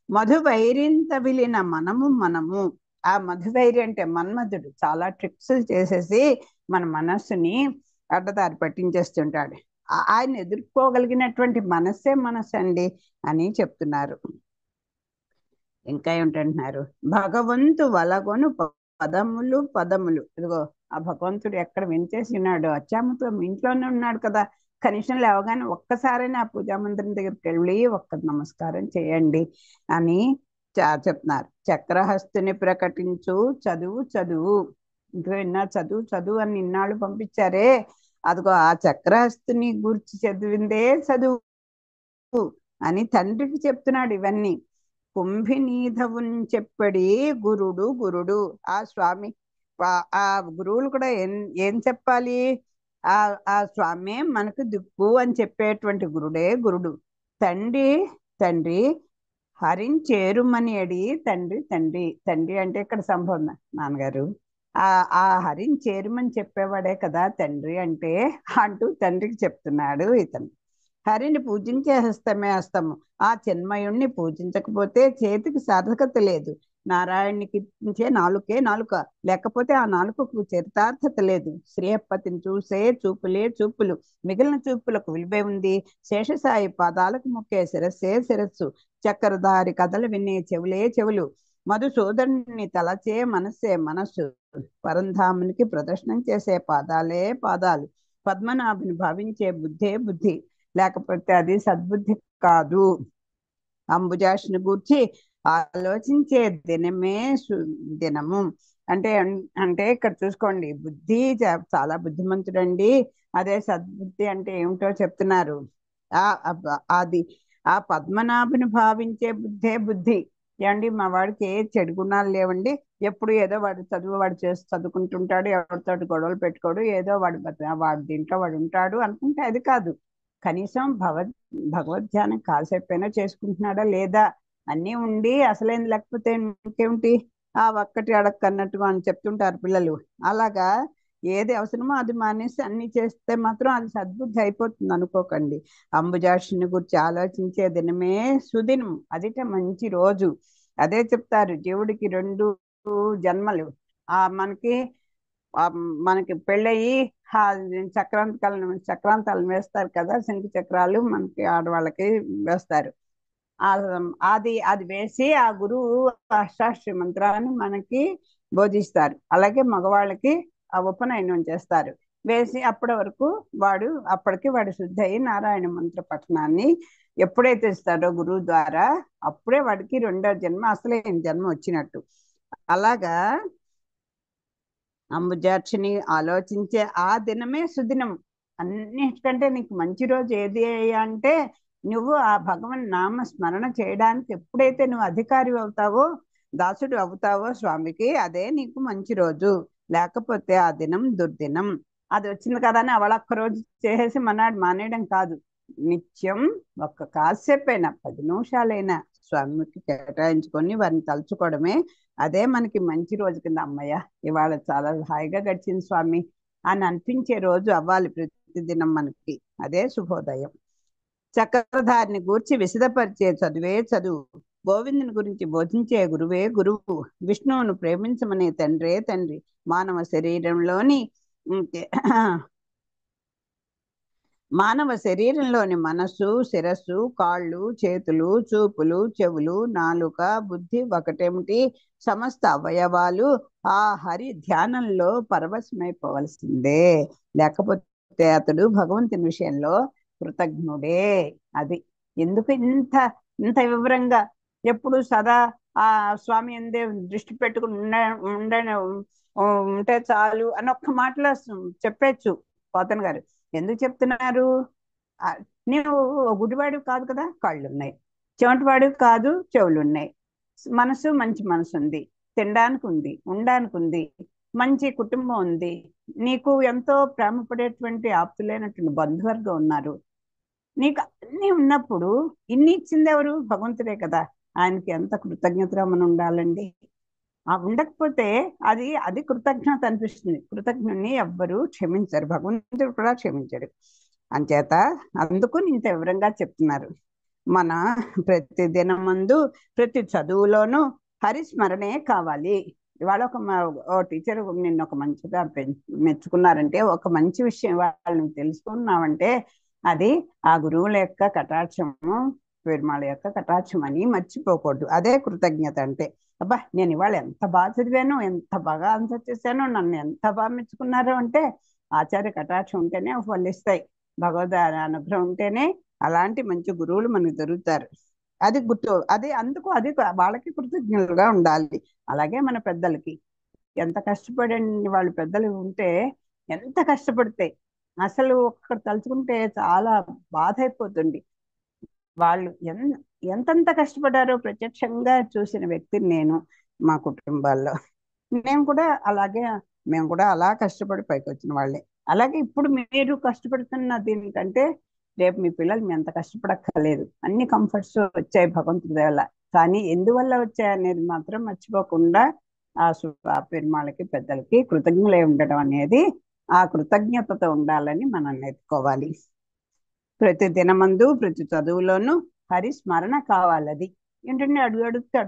మధువైరింత విలిన మనము మనము. ఆ మధువైరి అంటే మన్మధుడు చాలా ట్రిక్స్ చేసేసి మన మనస్సుని అడ్డదారి పట్టించేస్తుంటాడు. ఆయన ఎదుర్కోగలిగినటువంటి మనస్సే మనస్సు అండి అని చెప్తున్నారు. ఇంకా ఏమిటంటున్నారు, భగవంతు వలగొను పదములు పదములు. ఇదిగో ఆ భగవంతుడు ఎక్కడ వించేసి ఉన్నాడు, అచ్చామతో ఇంట్లోనే ఉన్నాడు కదా, కనీసం లేవగానే ఒక్కసారైనా ఆ పూజా మందిరం దగ్గరికి వెళ్ళి ఒక్క నమస్కారం చేయండి అని చెప్తున్నారు. చక్రహస్తుని ప్రకటించు చదువు చదువు. ఇంకా విన్నా చదువు చదువు అని ఇన్నాళ్ళు పంపించారే, అదిగో ఆ చక్రహస్తుని గురించి చదివిందే చదువు అని తండ్రికి చెప్తున్నాడు ఇవన్నీ. కుంభినీధవుని చెప్పడి గురుడు గురుడు. ఆ స్వామి ఆ గురువులు కూడా ఏం చెప్పాలి, ఆ ఆ స్వామి మనకు దిక్కు అని చెప్పేటువంటి గురుడే గురుడు. తండ్రి తండ్రి హరించేరుమని అడి తండ్రి తండ్రి తండ్రి అంటే ఇక్కడ సంభవం నాన్నగారు. ఆ ఆ హరించేరుమని చెప్పేవాడే కదా తండ్రి అంటే అంటూ తండ్రికి చెప్తున్నాడు ఇతను. హరిని పూజించే హస్తమే హస్తము. ఆ చిన్మయుణ్ణి పూజించకపోతే చేతికి సార్థకత లేదు. నారాయణ్ణికి ఇచ్చే నాలుకే నాలుక, లేకపోతే ఆ నాలుకకు చరితార్థత లేదు. శ్రీహప్పతిని చూసే చూపులే చూపులు, మిగిలిన చూపులకు విలువే ఉంది. శేషసాయి పాదాలకు మొక్కే శిరస్సే శిరస్సు, చక్రధారి కథలు వినే చెవులే చెవులు, మధుసూదరుని తలచే మనస్సే మనస్సు, పరంధామునికి ప్రదర్శనం చేసే పాదాలే పాదాలు, పద్మనాభుని భావించే బుద్ధే బుద్ధి, లేకపోతే అది సద్బుద్ధి కాదు. అంబుజాక్షిని గూర్చి ఆలోచించే దినమే దినము. అంటే అంటే ఇక్కడ చూసుకోండి, బుద్ధి చాలా బుద్ధిమంతుడండి. అదే సద్బుద్ధి అంటే ఏమిటో చెప్తున్నారు. అది ఆ పద్మనాభుని భావించే బుద్ధే బుద్ధి. ఏమండి మా వాడికి ఏ చెడు గుణాలు లేవండి, ఎప్పుడు ఏదో వాడు చదువు వాడు చేసి చదువుకుంటుంటాడు, ఎవరితో గొడవలు పెట్టుకోడు, ఏదో వాడు దీంట్లో వాడు ఉంటాడు అనుకుంటే అది కాదు. కనీసం భగవద్ధ్యానం కాసేపైనా చేసుకుంటున్నాడా లేదా, అన్నీ ఉండి అసలేం లేకపోతే ఇంకేమిటి, ఆ ఒక్కటి అడక్కన్నట్టుగా అని చెప్తుంటారు పిల్లలు. అలాగా ఏది అవసరమో అది మానేసి అన్ని చేస్తే మాత్రం అది సద్బుద్ధి అయిపోతుంది అనుకోకండి. అంబుజాక్షిని గురించి ఆలోచించే దినమే సుదినం, అదిట మంచి రోజు. అదే చెప్తారు, జీవుడికి 2 జన్మలు. మనకి మనకి పెళ్ళయి చక్రాంతాలను వేస్తారు కదా, శంకు చక్రాలు మనకి ఆడవాళ్ళకి వేస్తారు. అది అది వేసి ఆ గురువు అష్టాక్షరి మంత్రాన్ని మనకి బోధిస్తారు. అలాగే మగవాళ్ళకి ఆ ఉపనయనం చేస్తారు, వేసి అప్పటి వరకు అప్పటికి వాడు శుద్ధి అయ్యి నారాయణ మంత్ర పఠనాన్ని ఎప్పుడైతే ఇస్తాడో గురువు ద్వారా, అప్పుడే వాడికి 2వ జన్మ అసలైన జన్మ వచ్చినట్టు. అలాగా అంబుజాక్షిని ఆలోచించే ఆ దినమే సుదినం. అన్నిటికంటే నీకు మంచి రోజు ఏది అంటే, నువ్వు ఆ భగవన్ నామ స్మరణ చేయడానికి ఎప్పుడైతే నువ్వు అధికారి అవుతావో, దాసుడు అవుతావో స్వామికి, అదే నీకు మంచి రోజు. లేకపోతే ఆ దినం దుర్దినం. అది వచ్చింది కదా అని అవళొక్క రోజు చేసేసి మనాడు మానేయడం కాదు. నిత్యం ఒక్క కాసేపైనా 10 నిమిషాలైనా స్వామికి కేటాయించుకొని వారిని తలుచుకోవడమే, అదే మనకి మంచి రోజు కింద. అమ్మయ్య ఇవాళ చాలా హాయిగా గడిచింది స్వామి అని అనిపించే రోజు అవ్వాలి ప్రతిదినం మనకి. అదే శుభోదయం. చక్రధారిని గూర్చి విశదపరిచే చదువే చదువు, గోవిందుని గురించి బోధించే గురువే గురువు, విష్ణువును ప్రేమించమనే తండ్రే తండ్రి. మానవ శరీరంలోని మనస్సు, శిరస్సు, కాళ్ళు, చేతులు, చూపులు, చెవులు, నాలుక, బుద్ధి ఒకటేమిటి, సమస్త అవయవాలు ఆ హరి ధ్యానంలో పరవశమైపోవలసిందే. లేకపోతే అతడు భగవంతుని విషయంలో కృతజ్ఞుడే. అది ఎందుకు ఇంత ఇంత వివరంగా ఎప్పుడు సదా ఆ స్వామి ఎందే దృష్టి పెట్టుకుని ఉంటే చాలు అని ఒక్క మాటలో చెప్పచ్చు. పోతన్ గారు ఎందుకు చెప్తున్నారు? ఆ, నీవు గుడివాడివి కాదు కదా, కళ్ళు ఉన్నాయి. చెవిటివాడివి కాదు, చెవులు ఉన్నాయి. మనసు మంచి మనసు ఉంది, తినడానికి ఉంది, ఉండడానికి ఉంది, మంచి కుటుంబం ఉంది, నీకు ఎంతో ప్రేమ పడేటువంటి ఆప్తులైనటువంటి బంధువర్గం ఉన్నారు. నీకు అన్నీ ఉన్నప్పుడు ఇన్ని ఇచ్చింది ఎవరు? భగవంతుడే కదా. ఆయనకి ఎంత కృతజ్ఞతగా మనం ఉండాలండి. ఆ ఉండకపోతే అది కృతజ్ఞత అనిపిస్తుంది. కృతజ్ఞుని ఎవ్వరూ క్షమించరు, భగవంతుడు కూడా క్షమించడు. అంచేత అందుకు ఇంత వివరంగా చెప్తున్నారు. మన ప్రతి దినమందు ప్రతి చదువులోనూ హరిస్మరణే కావాలి. ఇవాళ ఓ టీచర్ నిన్న ఒక మంచిగా మెచ్చుకున్నారంటే, ఒక మంచి విషయం వాళ్ళని తెలుసుకున్నామంటే అది ఆ గురువుల యొక్క కటాక్షము, పెరుమాళ యొక్క కటాక్షం అని మర్చిపోకూడదు. అదే కృతజ్ఞత అంటే. అబ్బా, నేను ఇవాళ ఎంత బాగా చదివాను, ఎంత బాగా ఆన్సర్ చేశాను, నన్ను ఎంత బాగా మెచ్చుకున్నారు అంటే ఆచార్య కటాక్షం ఉంటేనే ఫలిస్తాయి. భగవద్ అనుగ్రహం ఉంటేనే అలాంటి మంచి గురువులు మనకు దొరుకుతారు. అది గుర్తు, అందుకు వాళ్ళకి కృతజ్ఞులుగా ఉండాలి. అలాగే మన పెద్దలకి ఎంత కష్టపడండి వాళ్ళు, పెద్దలు ఉంటే ఎంత కష్టపడితే అసలు ఒక్కడు తలుచుకుంటే చాలా బాధ అయిపోతుంది. వాళ్ళు ఎంతంత కష్టపడ్డారో ప్రత్యక్షంగా చూసిన వ్యక్తిని నేను. మా కుటుంబాల్లో మేము కూడా అలా కష్టపడి పైకి వచ్చిన వాళ్ళే. అలాగే ఇప్పుడు మీరు కష్టపడుతున్న దీనికంటే రేపు మీ పిల్లలు మీ అంత కష్టపడక్కర్లేదు. అన్ని కంఫర్ట్స్ వచ్చాయి భగవంతుడి వల్ల. కానీ ఎందువల్ల వచ్చాయి అనేది మాత్రం మర్చిపోకుండా ఆ పెరుమాళ్ళకి పెద్దలకి కృతజ్ఞులై ఉండడం అనేది, ఆ కృతజ్ఞతతో ఉండాలని మనం నేర్చుకోవాలి. ప్రతి దినమందు ప్రతి చదువులోనూ హరి స్మరణ కావాలది. ఏంటంటే అడుగుడితే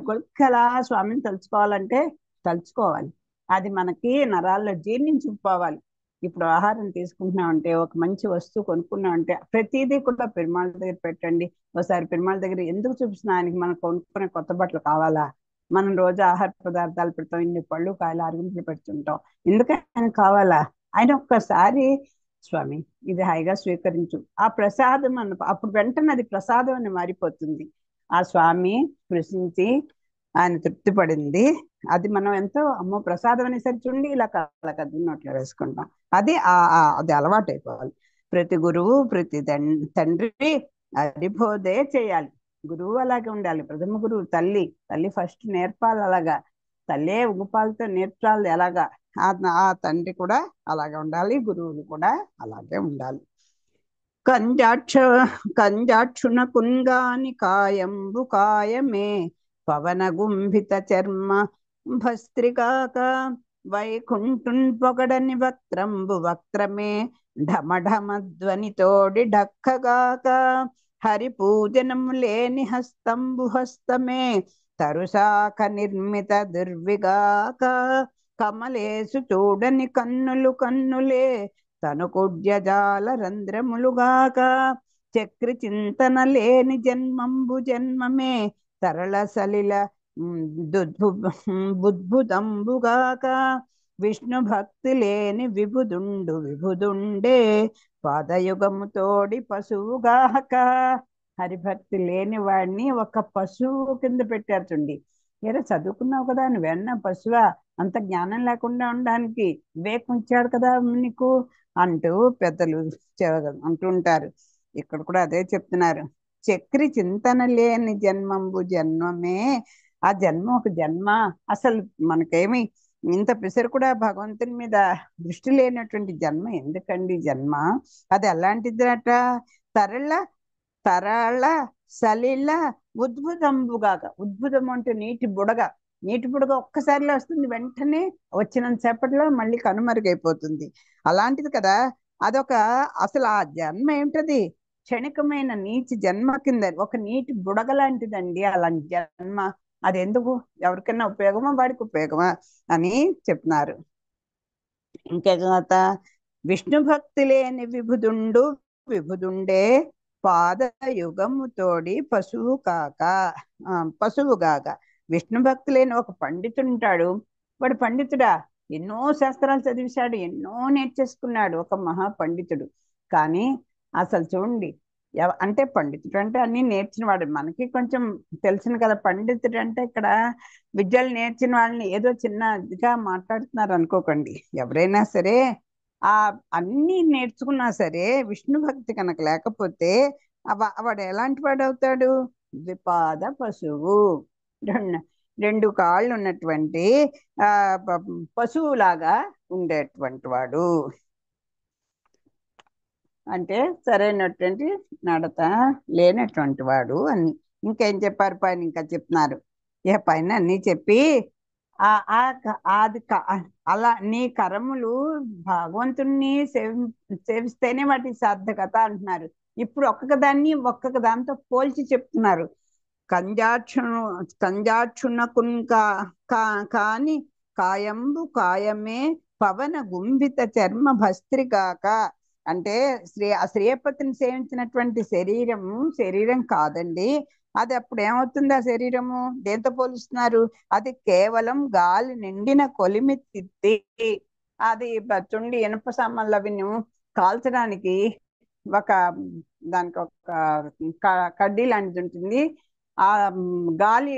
అలా స్వామిని తలుచుకోవాలంటే తలుచుకోవాలి. అది మనకి నరాల్లో జీర్ణించుకుపోవాలి. ఇప్పుడు ఆహారం తీసుకుంటున్నామంటే, ఒక మంచి వస్తువు కొనుక్కున్నామంటే ప్రతిదీ కూడా పెరుమాళ దగ్గర పెట్టండి. ఒకసారి పెరుమాళ దగ్గర ఎందుకు చూపిస్తున్నా, ఆయనకి మనం కొనుక్కునే కొత్త బట్టలు కావాలా? మనం రోజు ఆహార పదార్థాలు పెడతాం, ఇన్ని పళ్ళు కాయలు అరుగుంట్లు పెడుతుంటాం, ఎందుకు ఆయన కావాలా? ఆయన ఒక్కసారి స్వామి ఇది హాయిగా స్వీకరించు, ఆ ప్రసాదం అప్పుడు వెంటనే అది ప్రసాదం అని మారిపోతుంది. ఆ స్వామి స్పృశించి ఆయన తృప్తి పడింది, అది మనం ఎంతో అమ్మో ప్రసాదం అనేసరి చూడండి ఇలా కళ్ళకద్దు నోట్లో వేసుకుంటాం. అది అలవాటు అయిపోవాలి. ప్రతి గురువు ప్రతి తండ్రి హరిబోధే చేయాలి. గురువు అలాగే ఉండాలి. ప్రథమ గురువు తల్లి ఫస్ట్ నేర్పాలి. అలాగా తల్లే ఉగుపాలతో నేర్పాలి. ఎలాగా ఆ తండ్రి కూడా అలాగే ఉండాలి, గురువులు కూడా అలాగే ఉండాలి. కంజాక్షున కుంగాని కాయంబు కాయమే పవన గుంభిత చర్మ భస్త్రికాక వైకుంఠున్ పొగడని వక్త్రంబు వక్త్రమే ఢమఢమధ్వనితోడి ఢక్కగాక హరి పూజనము లేని హస్తంబు హస్తమే తరుశాఖ నిర్మిత దుర్విగాక కమలేసు చూడని కన్నులు కన్నులే తనుకుడ్యజాల రంధ్రములుగాక చక్రి చింతన లేని జన్మంబు జన్మమే తరళ సలిల బుద్భుతంబుగాక విష్ణు భక్తి లేని విభుదుండే పాదయుగము తోడి పశువుగాక. హరిభక్తి లేని వాడిని ఒక పశువు కింద పెట్టారు చూడండి. ఏదో చదువుకున్నావు కదా, నువ్వెన్న పశువా, అంత జ్ఞానం లేకుండా ఉండడానికి వివేకం ఇచ్చాడు కదా నీకు అంటూ పెద్దలు అంటుంటారు. ఇక్కడ కూడా అదే చెప్తున్నారు. చక్రి చింతన లేని జన్మంబు జన్మమే. ఆ జన్మ ఒక జన్మ. అసలు మనకేమి ఇంత పిసరు కూడా భగవంతుని మీద దృష్టి లేనటువంటి జన్మ ఎందుకండి జన్మ? అది ఎలాంటిదట? తరళ తరళ సలిల ఉద్భుతంబుగాక. ఉద్భుతం అంటే నీటి బుడగ ఒక్కసారిలో వస్తుంది, వెంటనే వచ్చినంత సేపట్లో మళ్ళీ కనుమరుగైపోతుంది. అలాంటిది కదా అసలు ఆ జన్మ ఏమిటది? క్షణికమైన నీచి జన్మ కింద ఒక నీటి బుడగ లాంటిదండి అలాంటి జన్మ. అది ఎందుకు? ఎవరికైనా ఉపయోగమా? వాడికి ఉపయోగమా అని చెప్తున్నారు. ఇంకేత విష్ణు భక్తి లేని విభుదుండే పాదయుగము తోడి పశువుగాక. విష్ణు భక్తి లేని ఒక పండితుడు ఉంటాడు. వాడు పండితుడా? ఎన్నో శాస్త్రాలు చదివిశాడు, ఎన్నో నేర్చేసుకున్నాడు, ఒక మహా పండితుడు. కానీ అసలు చూడండి, అంటే పండితుడు అంటే అన్ని నేర్చిన వాడు. మనకి కొంచెం తెలిసిన కదా పండితుడు అంటే. ఇక్కడ విద్యలు నేర్చిన వాళ్ళని ఏదో చిన్నదిగా మాట్లాడుతున్నారు అనుకోకండి. ఎవరైనా సరే ఆ అన్నీ నేర్చుకున్నా సరే విష్ణు భక్తి కనుక లేకపోతే వాడు ఎలాంటి వాడు అవుతాడు? ద్విపాద పశువు. రెండు రెండు కాళ్ళు ఉన్నటువంటి ఆ పశువులాగా ఉండేటువంటి వాడు. అంటే సరైనటువంటి నడత లేనటువంటి వాడు అని. ఇంకేం చెప్పారు పైన? ఇంకా చెప్తున్నారు. ఏ పైన అన్నీ చెప్పి ఆ ఆ అది అలా నీ కరములు భగవంతుణ్ణి సేవిస్తేనే వాటి సార్థకత అంటున్నారు. ఇప్పుడు ఒక్కొక్క దాన్ని ఒక్కొక్క దాంతో పోల్చి చెప్తున్నారు. కంజాక్షును కంజాక్షునకున్ కాని కాయంబు కాయమే పవన గుంభిత చర్మ భస్త్రికాక. అంటే ఆ శ్రీయపతిని సేవించినటువంటి శరీరం కాదండి. అది అప్పుడు ఏమవుతుంది? ఆ శరీరము దేంతో పోలుస్తున్నారు? అది కేవలం గాలి నిండిన కొలిమి తిత్తి. అది చుండి ఇనుప సామాన్లు అవి కాల్చడానికి ఒక దానికి ఒక కడ్డీ లాంటిది ఉంటుంది. ఆ గాలి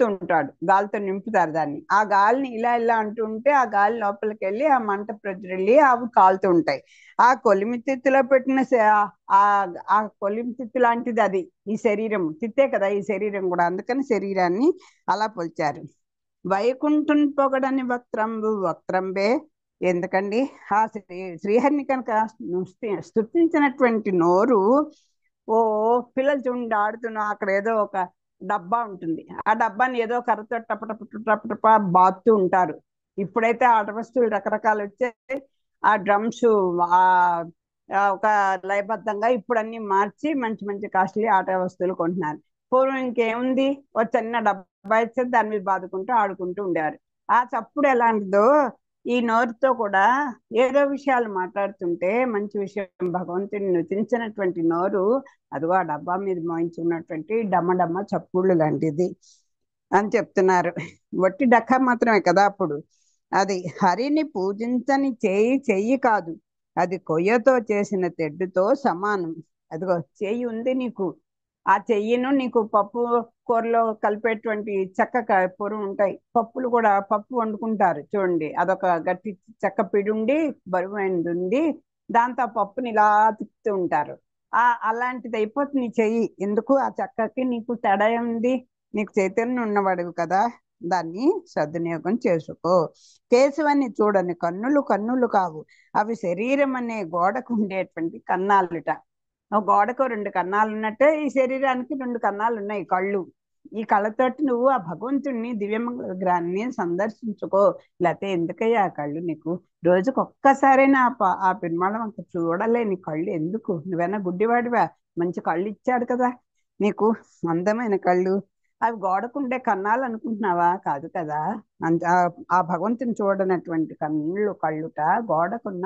ఉంటాడు, గాలితో నింపుతారు దాన్ని. ఆ గాలిని ఇలా ఇలా అంటుంటే ఆ గాలి లోపలికి వెళ్ళి ఆ మంట ప్రజ్వరిల్లి అవి కాలుతూ ఉంటాయి. ఆ కొలిమి తిత్తిలో పెట్టిన ఆ ఆ కొలిమి తిత్తి లాంటిది అది ఈ శరీరం. తిత్తే కదా ఈ శరీరం కూడా, అందుకని శరీరాన్ని అలా పోల్చారు. వైకుంఠుని పొగడని వక్త్రంబే. ఎందుకండి? ఆ శ్రీహరిని కనుక స్తుతించినటువంటి నోరు, ఓ పిల్లలు చూడండి ఆడుతున్నా, అక్కడ ఏదో ఒక డబ్బా ఉంటుంది. ఆ డబ్బాని ఏదో కర్రతో టపటప బాత్తూ ఉంటారు. ఇప్పుడైతే ఆట వస్తువులు రకరకాలు వచ్చాయి. ఆ డ్రమ్స్ ఆ ఒక లయబద్ధంగా ఇప్పుడు అన్ని మార్చి మంచి మంచి కాస్ట్లీ ఆట వస్తువులు కొంటున్నారు. పూర్వం ఇంకేముంది? ఒక చిన్న డబ్బా ఇస్తే దాని మీద బాదుకుంటూ ఆడుకుంటూ ఉండేవారు. ఆ చప్పుడు ఎలాంటిదో ఈ నోరుతో కూడా ఏదో విషయాలు మాట్లాడుతుంటే, మంచి విషయం భగవంతుని నుతించినటువంటి నోరు అదిగో ఆ డబ్బా మీద మోయించుకున్నటువంటి డమ్మ డమ్మ చప్పుళ్ళు లాంటిది అని చెప్తున్నారు. వట్టి డక్క మాత్రమే కదా అప్పుడు. అది హరిని పూజించని చెయ్యి కాదు, అది కొయ్యతో చేసిన తెడ్డుతో సమానం. అదిగో చెయ్యి ఉంది నీకు, ఆ చెయ్యిను నీకు పప్పు కూరలో కలిపేటువంటి చెక్క పొరు ఉంటాయి. పప్పులు కూడా పప్పు వండుకుంటారు చూడండి, అదొక గట్టి చెక్క పిడుండి బరువైనది ఉంది, దాంతో ఆ పప్పుని ఇలా తిప్పుతూ ఉంటారు. అలాంటిది అయిపోతుంది నీ చెయ్యి. ఎందుకు? ఆ చెక్కకి నీకు తేడా ఉంది. నీకు చైతన్యం ఉన్నవాడు కదా, దాన్ని సద్వినియోగం చేసుకో. కేశవాన్ని చూడని కన్నులు కన్నులు కావు, అవి శరీరం అనే గోడకు ఉండేటువంటి కన్నాలుట. గోడకు రెండు కన్నాలు ఉన్నట్టే ఈ శరీరానికి రెండు కన్నాలు ఉన్నాయి, కళ్ళు. ఈ కళ్ళతోటి నువ్వు ఆ భగవంతుణ్ణి దివ్యమంగళ విగ్రహాన్ని సందర్శించుకో. లేకపోతే ఎందుకయ్యా ఆ కళ్ళు నీకు? రోజుకు ఒక్కసారైనా ఆ పిన్మాళం అంత చూడలేని కళ్ళు ఎందుకు? నువ్వేనా గుడ్డివాడివా? మంచి కళ్ళు ఇచ్చాడు కదా నీకు, అందమైన కళ్ళు. అవి గోడకుండే కన్నాలు అనుకుంటున్నావా? కాదు కదా. అంత ఆ భగవంతుని చూడనటువంటి కళ్ళుట గోడకున్న